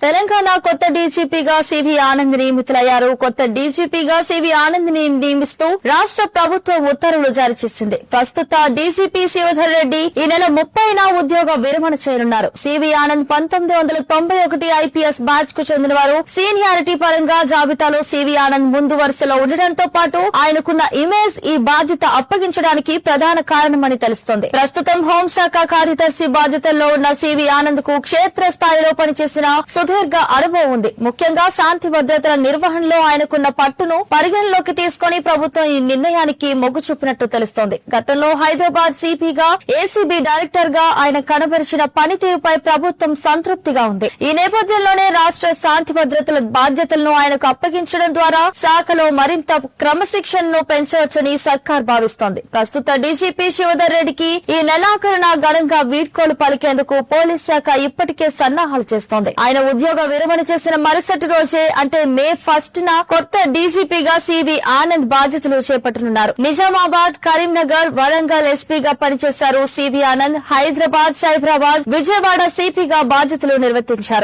తెలంగాణ కొత్త డీజీపీగా సివి ఆనంద్ నియమితులయ్యారు. కొత్త డీజీపీగా సివి ఆనంద్ ని నియమిస్తూ రాష్ట్ర ప్రభుత్వం ఉత్తర్వులు జారీ చేసింది. ప్రస్తుత డీజీపీ శివధర్ రెడ్డి ఈ నెల 30న ఉద్యోగ విరమణ చేయనున్నారు. సివి ఆనంద్ 1991 ఐపీఎస్ బ్యాచ్ కు చెందినవారు. సీనియారిటీ పరంగా జాబితాలో సివి ఆనంద్ ముందు వరుసలో ఉండడంతో పాటు ఆయనకున్న ఇమేజ్ ఈ బాధ్యత అప్పగించడానికి ప్రధాన కారణమని తెలుస్తోంది. ప్రస్తుతం హోంశాఖ కార్యదర్శి బాధ్యతల్లో ఉన్న సివి ఆనంద్ కు క్షేత్రస్థాయిలో పనిచేసిన సుదీర్ఘ అనుభవం ఉంది. ముఖ్యంగా శాంతి భద్రతల నిర్వహణలో ఆయనకున్న పట్టును పరిగణలోకి తీసుకుని ప్రభుత్వం ఈ నిర్ణయానికి మొగ్గు చూపినట్టు తెలుస్తోంది. గతంలో హైదరాబాద్ సిపిగా, ఏసీబీ డైరెక్టర్ గా ఆయన కనబరిచిన పనితీరుపై ప్రభుత్వం సంతృప్తిగా ఉంది. ఈ నేపథ్యంలోనే రాష్ట్ర శాంతి భద్రతల బాధ్యతలను ఆయనకు అప్పగించడం ద్వారా శాఖలో మరింత క్రమశిక్షణను పెంచవచ్చని సర్కార్ భావిస్తోంది. ప్రస్తుత డీజీపీ శివధర్ రెడ్డికి ఈ నెలాఖరున ఘనంగా వీడ్కోలు పలికేందుకు పోలీస్ శాఖ ఇప్పటికే సన్నాహాలు చేస్తోంది. ఆయన ఉద్యోగ విరమణ చేసిన మరుసటి రోజే అంటే మే 1న కొత్త డీజీపీగా సివి ఆనంద్ బాధ్యతలు చేపట్టనున్నారు. నిజామాబాద్, కరీంనగర్, వరంగల్ ఎస్పీగా పనిచేశారు. సివి ఆనంద్ హైదరాబాద్, సైబరాబాద్, విజయవాడ సిపిగా బాధ్యతలు నిర్వర్తించారు.